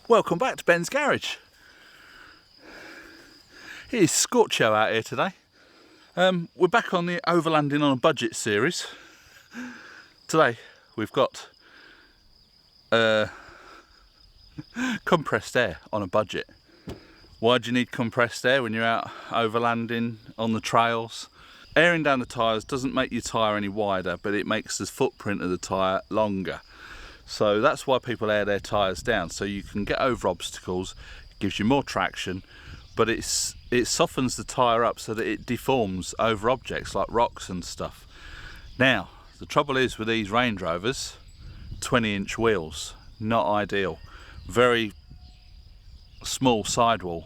Welcome back to Ben's Garage. It is Scorcho out here today. We're back on the overlanding on a budget series. Today we've got compressed air on a budget. Why do you need compressed air when you're out overlanding on the trails? Airing down the tyres doesn't make your tyre any wider, but it makes the footprint of the tyre longer. So that's why people air their tyres down, so you can get over obstacles. It gives you more traction, but it softens the tyre up so that it deforms over objects like rocks and stuff. Now, the trouble is with these Range Rovers, 20-inch wheels, not ideal. Very small sidewall.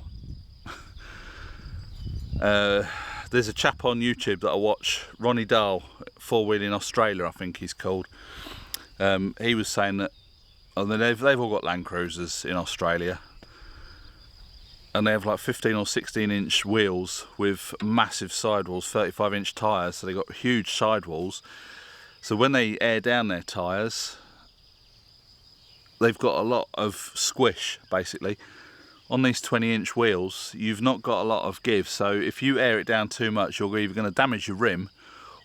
There's a chap on YouTube that I watch, Ronnie Dahl, 4-wheeling Australia, I think he's called. He was saying that they've all got Land Cruisers in Australia, and they have like 15 or 16-inch wheels with massive sidewalls, 35-inch tyres, so they've got huge sidewalls. So when they air down their tyres, they've got a lot of squish, basically. On these 20-inch wheels, you've not got a lot of give, so if you air it down too much, you're either going to damage your rim,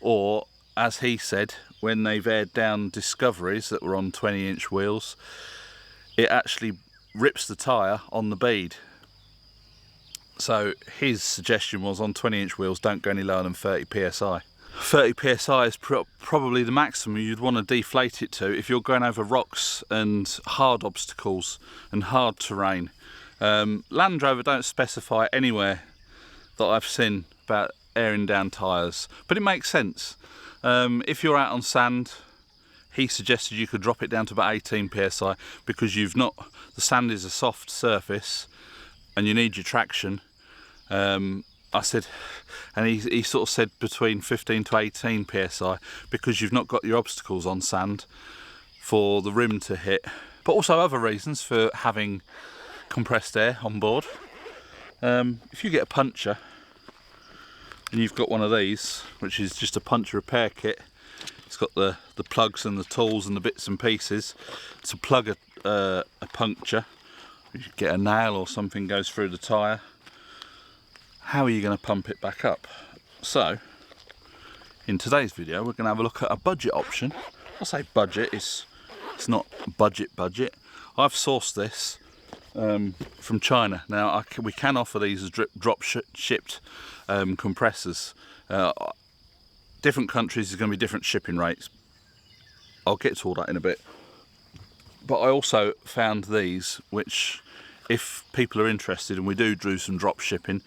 or, as he said, when they've aired down Discoveries that were on 20-inch wheels, it actually rips the tyre on the bead. So his suggestion was, on 20-inch wheels, don't go any lower than 30 psi. 30 psi is probably the maximum you'd want to deflate it to if you're going over rocks and hard obstacles and hard terrain. Land Rover don't specify anywhere that I've seen about airing down tyres, but it makes sense. If you're out on sand, he suggested you could drop it down to about 18 psi because the sand is a soft surface and you need your traction. I said, and he sort of said between 15 to 18 psi because you've not got your obstacles on sand for the rim to hit, but also other reasons for having compressed air on board. If you get a puncture and you've got one of these, which is just a puncture repair kit, it's got the plugs and the tools and the bits and pieces to plug a puncture. You get a nail or something goes through the tyre, how are you going to pump it back up? So in today's video we're going to have a look at a budget option. I say budget, it's not budget. I've sourced this from China. Now we can offer these as drop shipped compressors. Different countries is going to be different shipping rates. I'll get to all that in a bit. But I also found these, which if people are interested, and we do some drop shipping,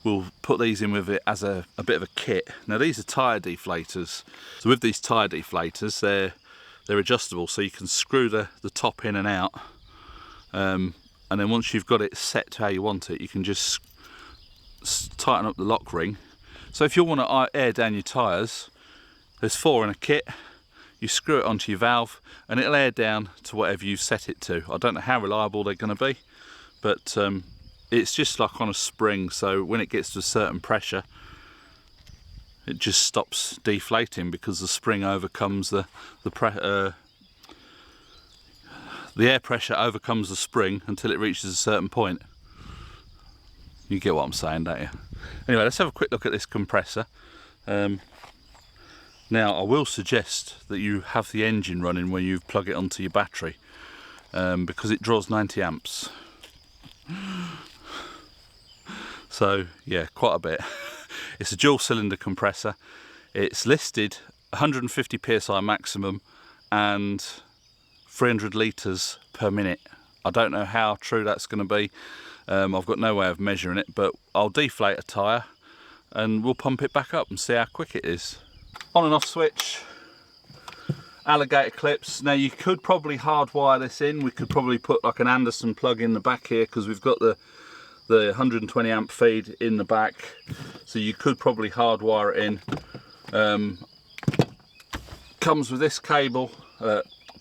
we'll put these in with it as a bit of a kit. Now these are tyre deflators. So with these tyre deflators, they're adjustable, so you can screw the top in and out. And then once you've got it set to how you want it, you can just tighten up the lock ring. So if you want to air down your tyres, there's 4 in a kit. You screw it onto your valve and it'll air down to whatever you've set it to. I don't know how reliable they're going to be, but it's just like on a spring, so when it gets to a certain pressure it just stops deflating because the spring overcomes the air pressure overcomes the spring until it reaches a certain point. You get what I'm saying, don't you? Anyway, let's have a quick look at this compressor. Now I will suggest that you have the engine running when you plug it onto your battery, because it draws 90 amps. So yeah, quite a bit. It's a dual cylinder compressor. It's listed 150 psi maximum and 300 litres per minute. I don't know how true that's going to be. I've got no way of measuring it, but I'll deflate a tyre and we'll pump it back up and see how quick it is. On and off switch, alligator clips. Now you could probably hardwire this in. We could probably put like an Anderson plug in the back here because we've got the 120 amp feed in the back, so you could probably hardwire it in. Comes with this cable,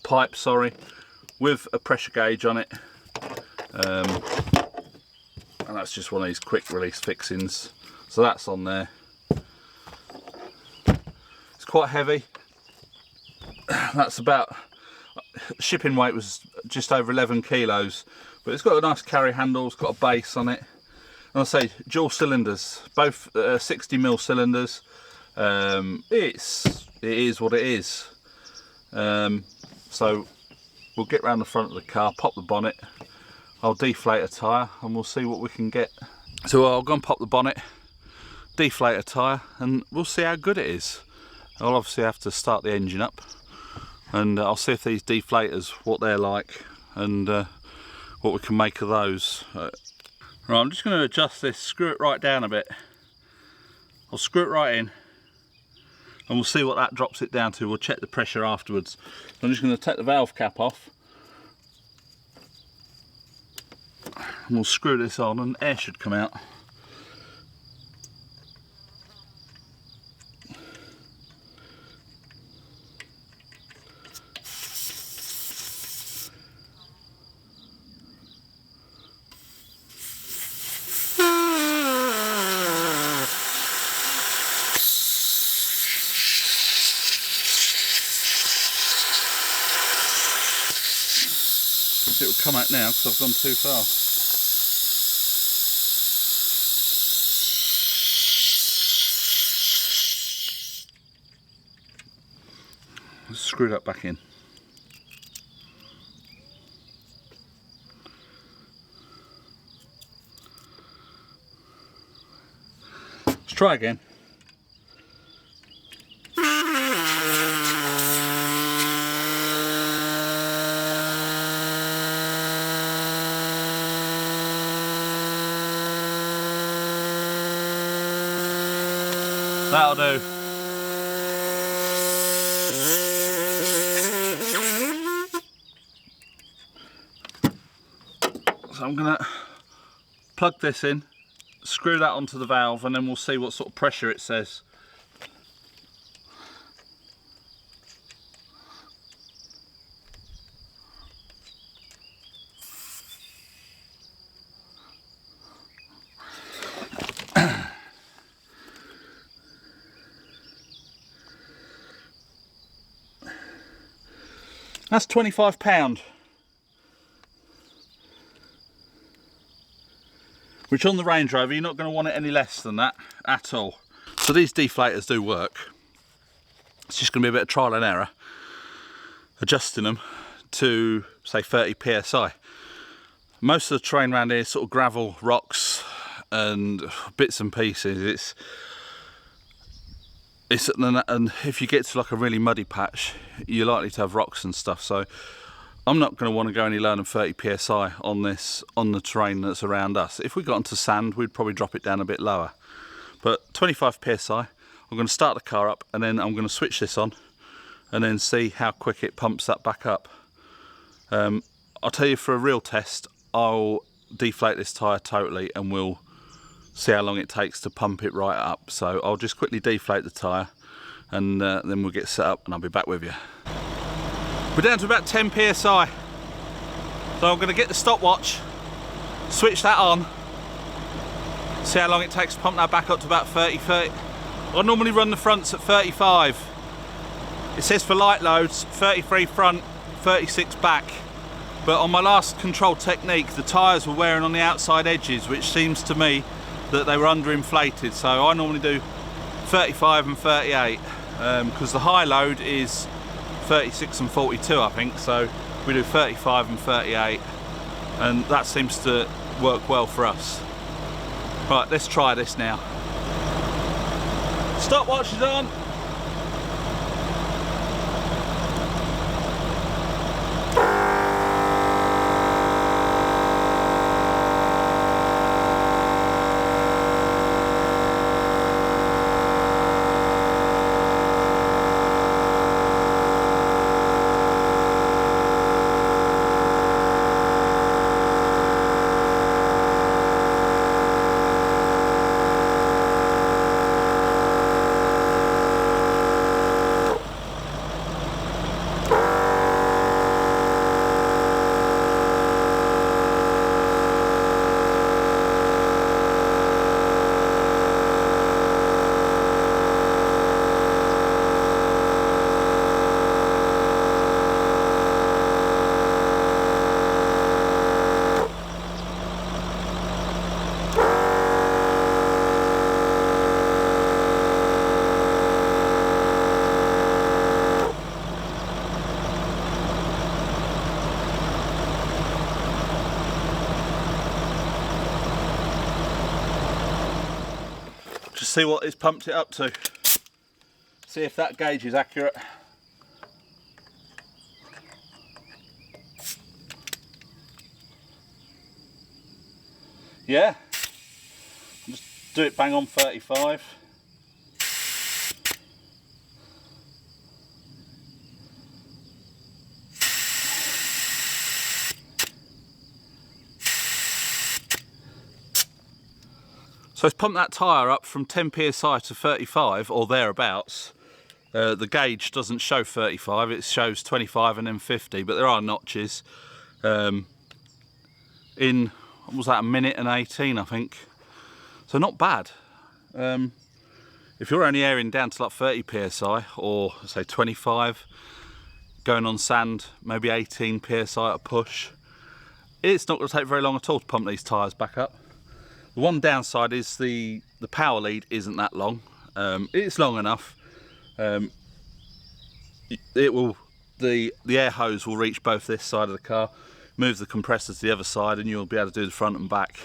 pipe, sorry, with a pressure gauge on it, and that's just one of these quick release fixings, so that's on there. It's quite heavy. That's about, shipping weight was just over 11 kilos, But it's got a nice carry handle, it's got a base on it. And I say dual cylinders, both 60mm cylinders. It is what it is. So we'll get round the front of the car, pop the bonnet, I'll deflate a tyre and we'll see what we can get. So I'll go and pop the bonnet, deflate a tyre, and we'll see how good it is. I'll obviously have to start the engine up, and I'll see if these deflators, what they're like, and what we can make of those. Right, I'm just going to adjust this, screw it right down a bit. I'll screw it right in, and we'll see what that drops it down to. We'll check the pressure afterwards. I'm just going to take the valve cap off, and we'll screw this on, and air should come out. It will come out now because I've gone too far. Let's screw that back in. Let's try again. That'll do. So I'm going to plug this in, screw that onto the valve, and then we'll see what sort of pressure it says. That's £25, which on the Range Rover you're not going to want it any less than that at all. So these deflators do work. It's just going to be a bit of trial and error adjusting them to say 30 psi. Most of the terrain around here is sort of gravel, rocks and bits and pieces. And if you get to like a really muddy patch, you're likely to have rocks and stuff. So I'm not going to want to go any lower than 30 psi on this, on the terrain that's around us. If we got onto sand, we'd probably drop it down a bit lower. But 25 psi, I'm going to start the car up, and then I'm going to switch this on, and then see how quick it pumps that back up. I'll tell you, for a real test, I'll deflate this tyre totally, and we'll see how long it takes to pump it right up. So I'll just quickly deflate the tyre, and then we'll get set up and I'll be back with you. We're down to about 10 psi, so I'm going to get the stopwatch, switch that on, see how long it takes to pump that back up to about 30. I normally run the fronts at 35. It says for light loads 33 front, 36 back, but on my last control technique the tyres were wearing on the outside edges, which seems to me that they were underinflated, so I normally do 35 and 38 because the high load is 36 and 42, I think, so we do 35 and 38, and that seems to work well for us. Right, let's try this now. Stopwatch is on. just see what it's pumped it up to. See if that gauge is accurate. Yeah, just do it bang on 35. So it's pumped that tyre up from 10 psi to 35 or thereabouts. The gauge doesn't show 35, it shows 25 and then 50, but there are notches. In, what was that, a minute and 18 I think. So not bad. If you're only airing down to like 30 psi or say 25, going on sand, maybe 18 psi at a push, it's not going to take very long at all to pump these tyres back up. The one downside is the power lead isn't that long. It's long enough. The air hose will reach both this side of the car, move the compressor to the other side, and you'll be able to do the front and back.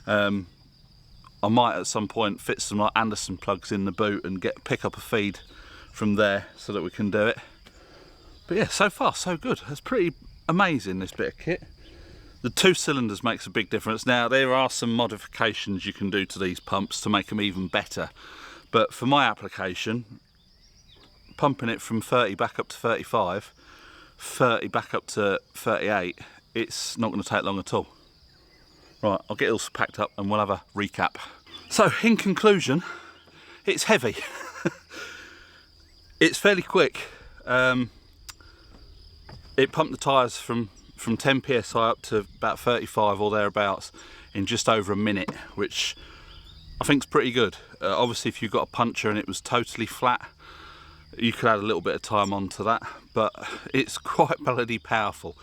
I might at some point fit some like Anderson plugs in the boot and pick up a feed from there so that we can do it. But yeah, so far so good. That's pretty amazing, this bit of kit. The 2 cylinders makes a big difference. Now there are some modifications you can do to these pumps to make them even better, but for my application, pumping it from 30 back up to 35, 30 back up to 38, it's not going to take long at all. Right, I'll get it all packed up and we'll have a recap. So in conclusion, it's heavy. It's fairly quick. It pumped the tyres from 10 psi up to about 35 or thereabouts in just over a minute, which I think is pretty good. Obviously if you've got a puncture and it was totally flat, you could add a little bit of time onto that, but it's quite bloody powerful.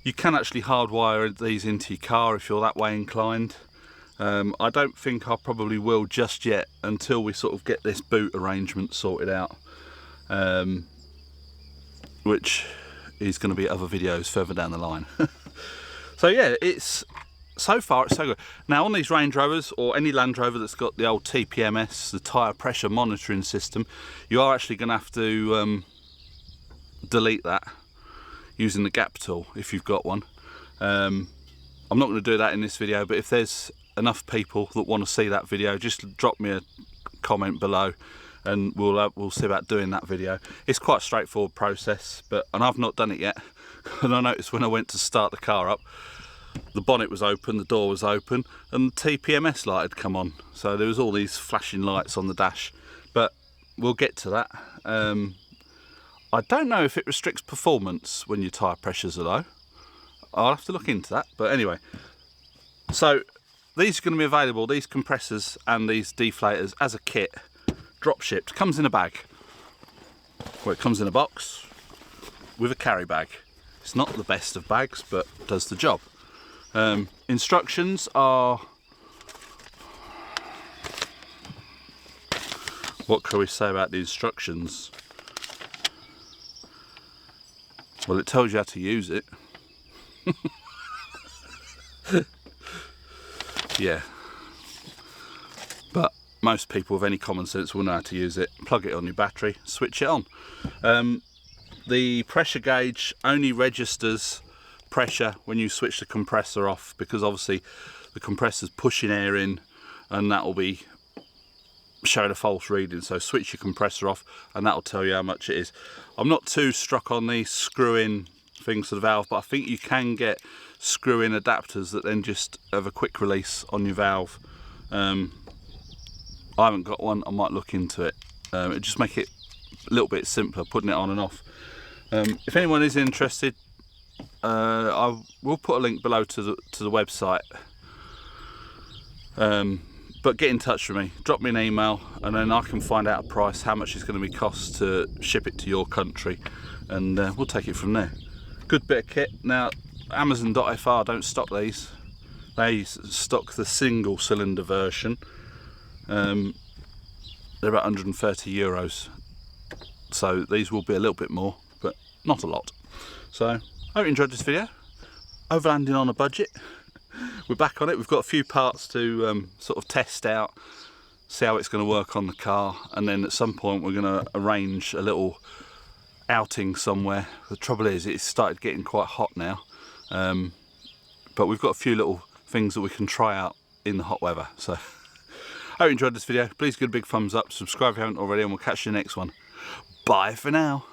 You can actually hardwire these into your car if you're that way inclined. I don't think I probably will just yet until we sort of get this boot arrangement sorted out, which is going to be other videos further down the line. So yeah, so far it's so good. Now on these Range Rovers or any Land Rover that's got the old TPMS, the tyre pressure monitoring system, you are actually going to have to delete that using the gap tool if you've got one. I'm not going to do that in this video, but if there's enough people that want to see that video, just drop me a comment below and we'll see about doing that video. It's quite a straightforward process, and I've not done it yet. And I noticed when I went to start the car up, the bonnet was open, the door was open, and the TPMS light had come on. So there was all these flashing lights on the dash, but we'll get to that. I don't know if it restricts performance when your tyre pressures are low. I'll have to look into that, but anyway. So these are going to be available, these compressors and these deflators, as a kit, drop shipped. Comes in a bag. Well, it comes in a box with a carry bag. It's not the best of bags, but does the job. Instructions are, what can we say about the instructions? Well, it tells you how to use it. Yeah, but most people with any common sense will know how to use it. Plug it on your battery, switch it on. The pressure gauge only registers pressure when you switch the compressor off, because obviously the compressor's pushing air in and that will be showing a false reading. So switch your compressor off and that will tell you how much it is. I'm not too struck on these screw-in things to the valve, but I think you can get screw-in adapters that then just have a quick release on your valve. I haven't got one. I might look into it. It just make it a little bit simpler putting it on and off. If anyone is interested, I will put a link below to the website. But get in touch with me, drop me an email, and then I can find out a price, how much it's going to be cost to ship it to your country, and we'll take it from there. Good bit of kit. Now Amazon.fr don't stock these. They stock the single cylinder version. They're about 130 euros. So these will be a little bit more, but not a lot. So I hope you enjoyed this video. Overlanding on a budget. We're back on it. We've got a few parts to sort of test out, see how it's going to work on the car, and then at some point we're going to arrange a little outing somewhere. The trouble is, it's started getting quite hot now, but we've got a few little things that we can try out in the hot weather. So I hope you enjoyed this video. Please give it a big thumbs up, subscribe if you haven't already, and we'll catch you in the next one. Bye for now.